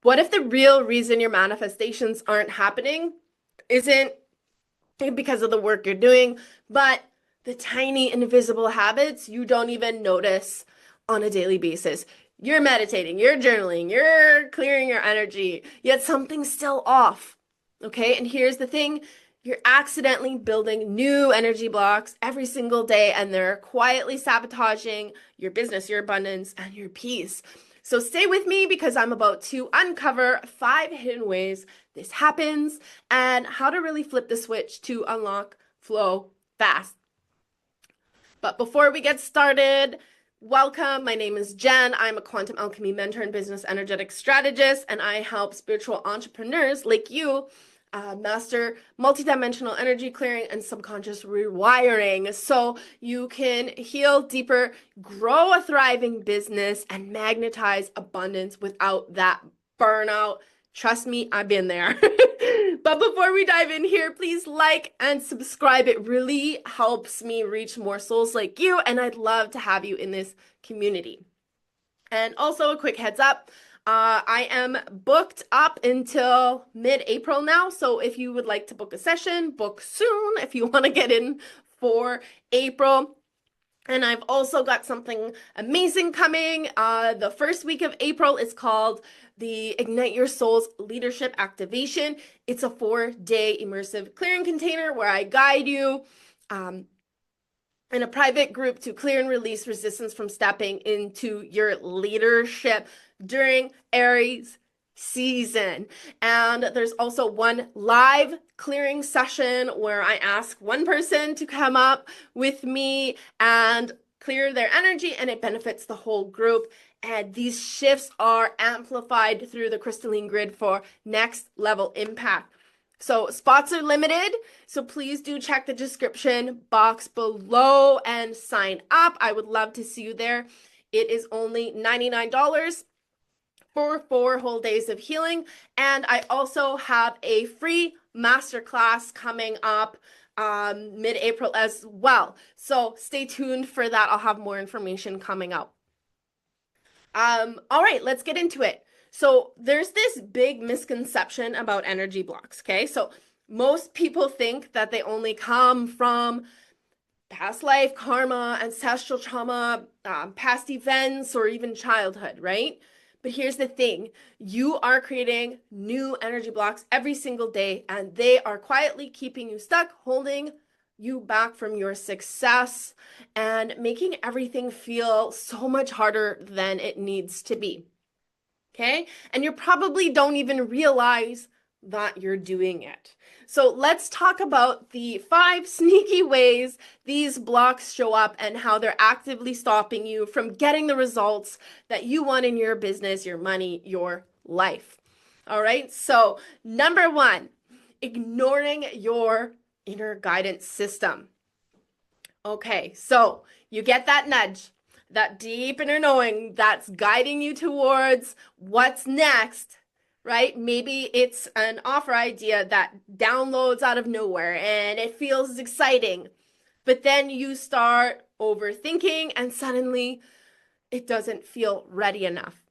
What if the real reason your manifestations aren't happening isn't because of the work you're doing, but the tiny invisible habits you don't even notice on a daily basis? You're meditating, you're journaling, you're clearing your energy, yet something's still off. Okay, and here's the thing. You're accidentally building new energy blocks every single day, and they're quietly sabotaging your business, your abundance, and your peace. So stay with me because I'm about to uncover 5 hidden ways this happens and how to really flip the switch to unlock flow fast. But before we get started, welcome. My name is Jen. I'm a quantum alchemy mentor and business energetic strategist, and I help spiritual entrepreneurs like you master multidimensional energy clearing and subconscious rewiring so you can heal deeper, grow a thriving business, and magnetize abundance without that burnout. Trust me, I've been there. But before we dive in here, please like and subscribe. It really helps me reach more souls like you, and I'd love to have you in this community. And also, a quick heads up. I am booked up until mid-April now. So if you would like to book a session, book soon if you want to get in for April. And I've also got something amazing coming. The first week of April is called the Ignite Your Soul's Leadership Activation. It's a 4-day immersive clearing container where I guide you in a private group to clear and release resistance from stepping into your leadership during Aries season. And there's also one live clearing session where I ask one person to come up with me and clear their energy, and it benefits the whole group. And these shifts are amplified through the crystalline grid for next level impact. So spots are limited, so please do check the description box below and sign up. I would love to see you there. It is only $99 for 4 whole days of healing. And I also have a free masterclass coming up mid-April as well. So stay tuned for that. I'll have more information coming out. All right, let's get into it. So there's this big misconception about energy blocks, okay? So most people think that they only come from past life, karma, ancestral trauma, past events, or even childhood, right? But here's the thing. You are creating new energy blocks every single day, and they are quietly keeping you stuck, holding you back from your success and making everything feel so much harder than it needs to be. Okay? And you probably don't even realize that you're doing it. So let's talk about the 5 sneaky ways these blocks show up and how they're actively stopping you from getting the results that you want in your business, your money, your life. All right. So number 1, ignoring your inner guidance system. Okay. So you get that nudge, that deep inner knowing that's guiding you towards what's next, right? Maybe it's an offer idea that downloads out of nowhere and it feels exciting, but then you start overthinking and suddenly it doesn't feel ready enough.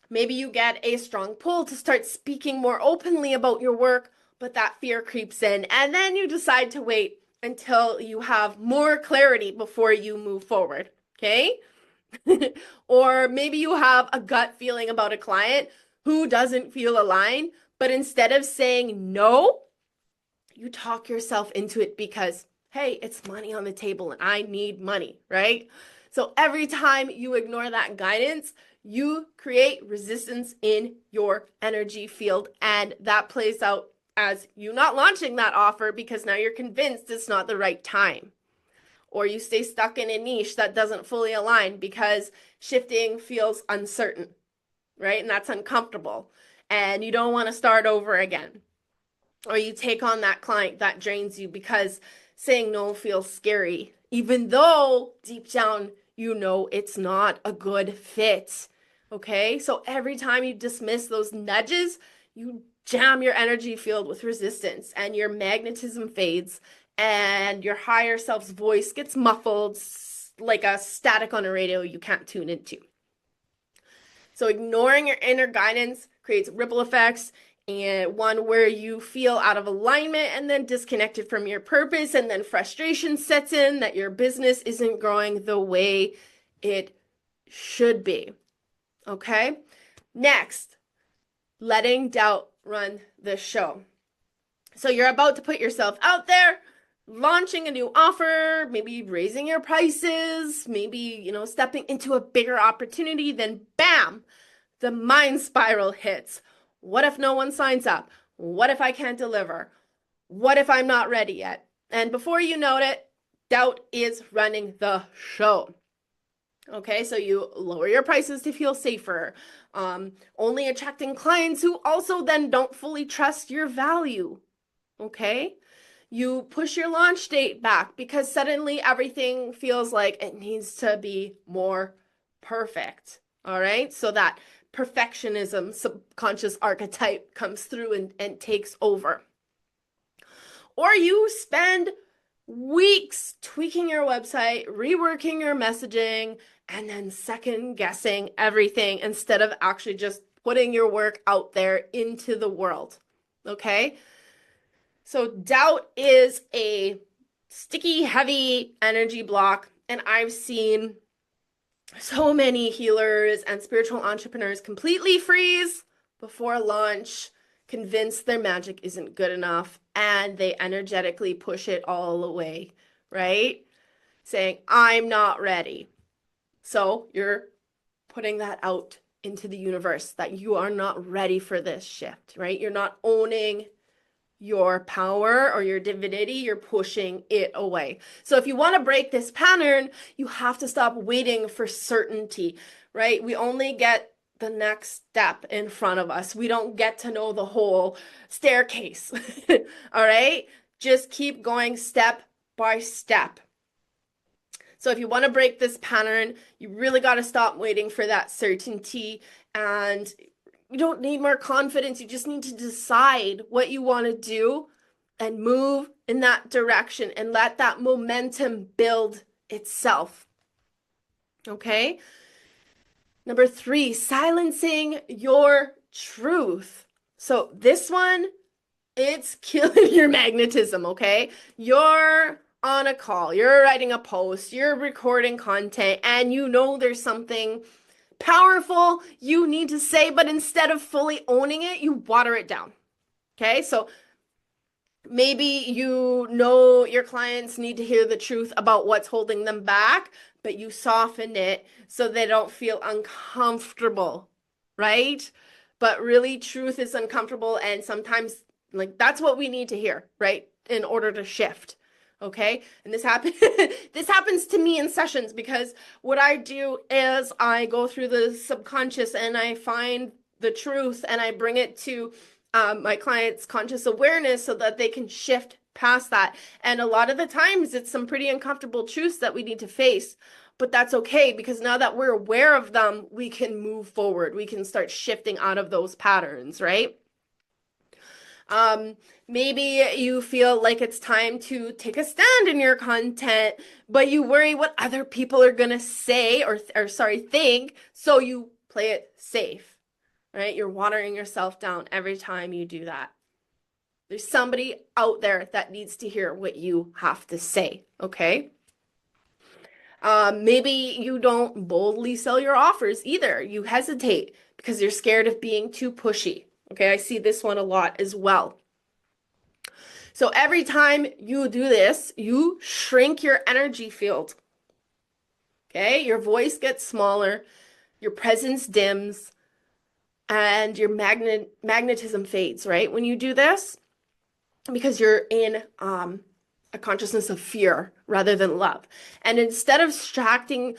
Maybe you get a strong pull to start speaking more openly about your work, but that fear creeps in, and then you decide to wait until you have more clarity before you move forward. Okay? Or maybe you have a gut feeling about a client who doesn't feel aligned, but instead of saying no, you talk yourself into it because, hey, it's money on the table and I need money, right? So every time you ignore that guidance, you create resistance in your energy field, and that plays out as you not launching that offer because now you're convinced it's not the right time. Or you stay stuck in a niche that doesn't fully align because shifting feels uncertain, right? And that's uncomfortable. And you don't want to start over again. Or you take on that client that drains you because saying no feels scary, even though deep down you know it's not a good fit. Okay? So every time you dismiss those nudges, you jam your energy field with resistance and your magnetism fades and your higher self's voice gets muffled like a static on a radio you can't tune into. So ignoring your inner guidance creates ripple effects, and one where you feel out of alignment and then disconnected from your purpose, and then frustration sets in that your business isn't growing the way it should be. Okay? Next, letting doubt run the show. So you're about to put yourself out there, launching a new offer, maybe raising your prices, maybe, stepping into a bigger opportunity, then bam, the mind spiral hits. What if no one signs up? What if I can't deliver? What if I'm not ready yet? And before you know it, doubt is running the show. Okay, so you lower your prices to feel safer, only attracting clients who also then don't fully trust your value. Okay, you push your launch date back because suddenly everything feels like it needs to be more perfect. All right, so that perfectionism subconscious archetype comes through and takes over. Or you spend weeks tweaking your website, reworking your messaging, and then second guessing everything instead of actually just putting your work out there into the world. Okay? So doubt is a sticky, heavy energy block, and I've seen so many healers and spiritual entrepreneurs completely freeze before launch, convinced their magic isn't good enough, and they energetically push it all away, right? Saying, I'm not ready. So you're putting that out into the universe that you are not ready for this shift, right? You're not owning your power or your divinity, you're pushing it away. So if you want to break this pattern, you have to stop waiting for certainty, right? We only get the next step in front of us. We don't get to know the whole staircase. All right? Just keep going step by step. So if you want to break this pattern, you really got to stop waiting for that certainty, and you don't need more confidence. You just need to decide what you want to do and move in that direction and let that momentum build itself. Okay? Number 3, silencing your truth. So this one, it's killing your magnetism, okay? You're on a call, you're writing a post, you're recording content, and you know there's something powerful you need to say, but instead of fully owning it, you water it down. Okay, so maybe you know your clients need to hear the truth about what's holding them back, but you soften it so they don't feel uncomfortable, right? But really, truth is uncomfortable, and sometimes, like, that's what we need to hear, right? In order to shift. Okay, and this happens to me in sessions, because what I do is I go through the subconscious and I find the truth and I bring it to my clients' conscious awareness so that they can shift past that. And a lot of the times it's some pretty uncomfortable truths that we need to face, but that's okay, because now that we're aware of them, we can move forward. We can start shifting out of those patterns, right? Maybe you feel like it's time to take a stand in your content, but you worry what other people are going to say or think, so you play it safe, right? You're watering yourself down every time you do that. There's somebody out there that needs to hear what you have to say, okay? Maybe you don't boldly sell your offers either. You hesitate because you're scared of being too pushy, okay? I see this one a lot as well. So every time you do this, you shrink your energy field. Okay, your voice gets smaller, your presence dims, and your magnetism fades, right? When you do this, because you're in a consciousness of fear rather than love. And instead of attracting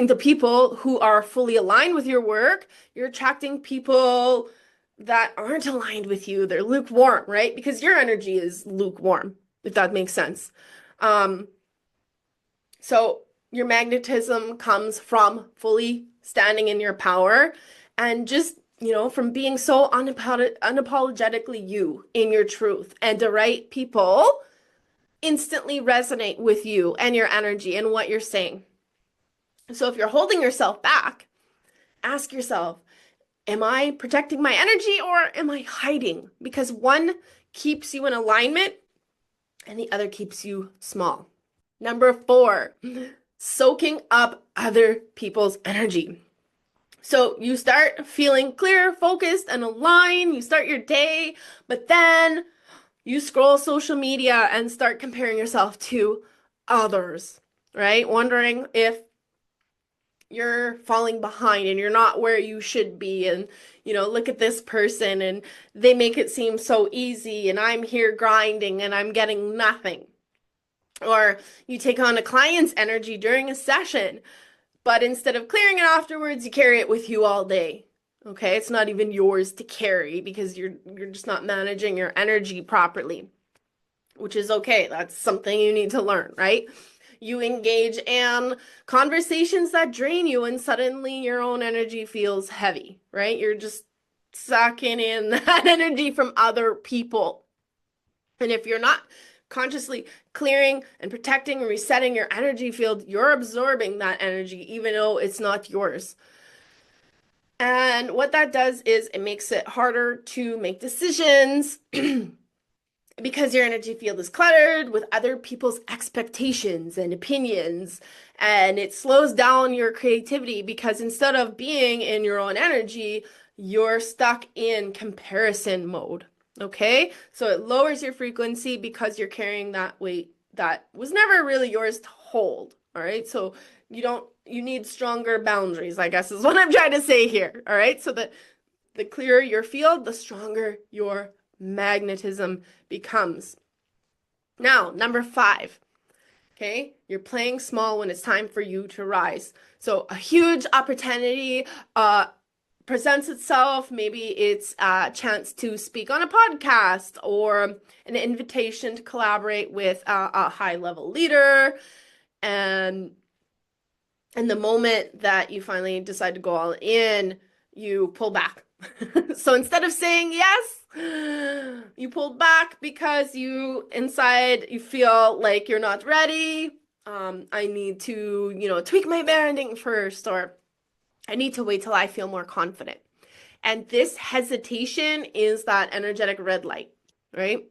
the people who are fully aligned with your work, you're attracting people that aren't aligned with you. They're lukewarm, right? Because your energy is lukewarm, if that makes sense. So your magnetism comes from fully standing in your power and just, from being so unapologetically you in your truth. And the right people instantly resonate with you and your energy and what you're saying. So if you're holding yourself back, ask yourself, Am I protecting my energy or am I hiding? Because one keeps you in alignment and the other keeps you small. Number 4, soaking up other people's energy. So you start feeling clear, focused, and aligned. You start your day, but then you scroll social media and start comparing yourself to others, right? Wondering if you're falling behind and you're not where you should be. And, look at this person and they make it seem so easy, and I'm here grinding and I'm getting nothing. Or you take on a client's energy during a session, but instead of clearing it afterwards, you carry it with you all day. Okay, it's not even yours to carry because you're just not managing your energy properly, which is okay. That's something you need to learn, right? You engage in conversations that drain you, and suddenly your own energy feels heavy, right? You're just sucking in that energy from other people. And if you're not consciously clearing and protecting and resetting your energy field, you're absorbing that energy, even though it's not yours. And what that does is it makes it harder to make decisions because your energy field is cluttered with other people's expectations and opinions, and it slows down your creativity because instead of being in your own energy, you're stuck in comparison mode. Okay? So it lowers your frequency because you're carrying that weight that was never really yours to hold. All right? So you need stronger boundaries, I guess is what I'm trying to say here. All right? So that the clearer your field, the stronger your magnetism becomes. Now, number 5, okay? You're playing small when it's time for you to rise. So a huge opportunity presents itself. Maybe it's a chance to speak on a podcast or an invitation to collaborate with a high-level leader. And the moment that you finally decide to go all in, you pull back. So instead of saying yes, you pulled back because inside you feel like you're not ready. I need to, tweak my branding first, or I need to wait till I feel more confident. And this hesitation is that energetic red light, right?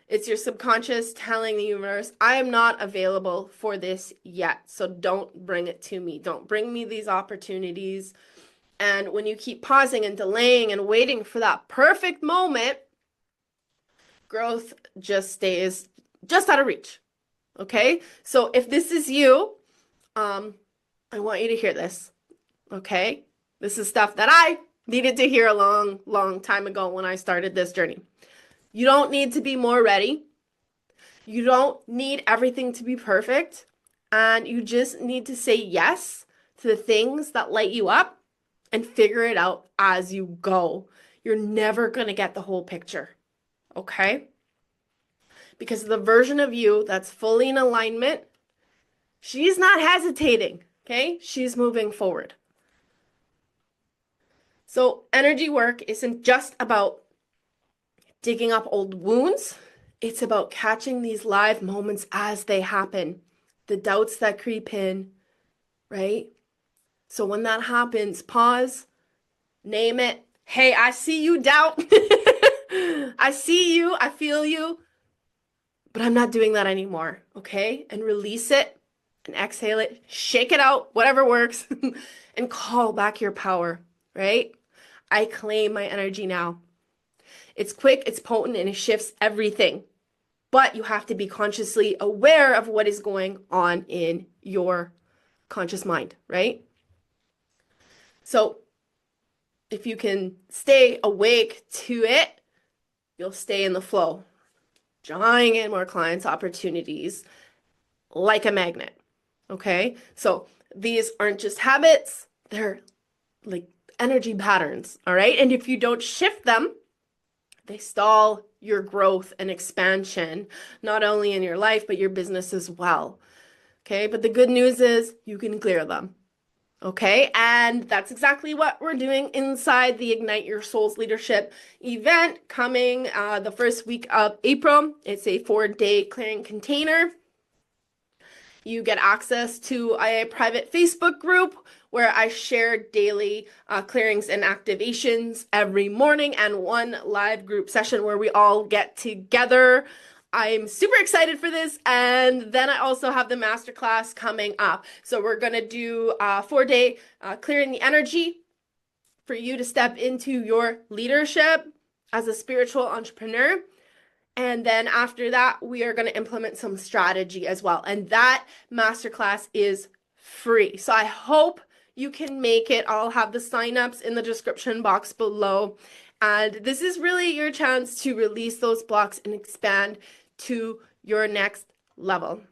It's your subconscious telling the universe, I am not available for this yet. So don't bring it to me. Don't bring me these opportunities. And when you keep pausing and delaying and waiting for that perfect moment, growth just stays just out of reach. Okay? So if this is you, I want you to hear this. Okay? This is stuff that I needed to hear a long, long time ago when I started this journey. You don't need to be more ready. You don't need everything to be perfect. And you just need to say yes to the things that light you up and figure it out as you go. You're never going to get the whole picture. Okay? Because the version of you that's fully in alignment, she's not hesitating. Okay? She's moving forward. So energy work isn't just about digging up old wounds. It's about catching these live moments as they happen. The doubts that creep in, right? So when that happens, pause, name it. Hey, I see you, doubt. I see you, I feel you, but I'm not doing that anymore, okay? And release it and exhale it, shake it out, whatever works, and call back your power, right? I claim my energy now. It's quick, it's potent, and it shifts everything. But you have to be consciously aware of what is going on in your conscious mind, right? So if you can stay awake to it, you'll stay in the flow, drawing in more clients, opportunities like a magnet. Okay? So these aren't just habits, they're like energy patterns. All right? And if you don't shift them, they stall your growth and expansion, not only in your life, but your business as well. Okay? But the good news is you can clear them. Okay, and that's exactly what we're doing inside the Ignite Your Soul's Leadership event coming the first week of April. It's a 4-day clearing container. You get access to a private Facebook group where I share daily clearings and activations every morning, and one live group session where we all get together. I'm super excited for this. And then I also have the masterclass coming up. So we're going to do a 4-day clearing the energy for you to step into your leadership as a spiritual entrepreneur. And then after that, we are going to implement some strategy as well. And that masterclass is free. So I hope you can make it. I'll have the signups in the description box below. And this is really your chance to release those blocks and expand to your next level.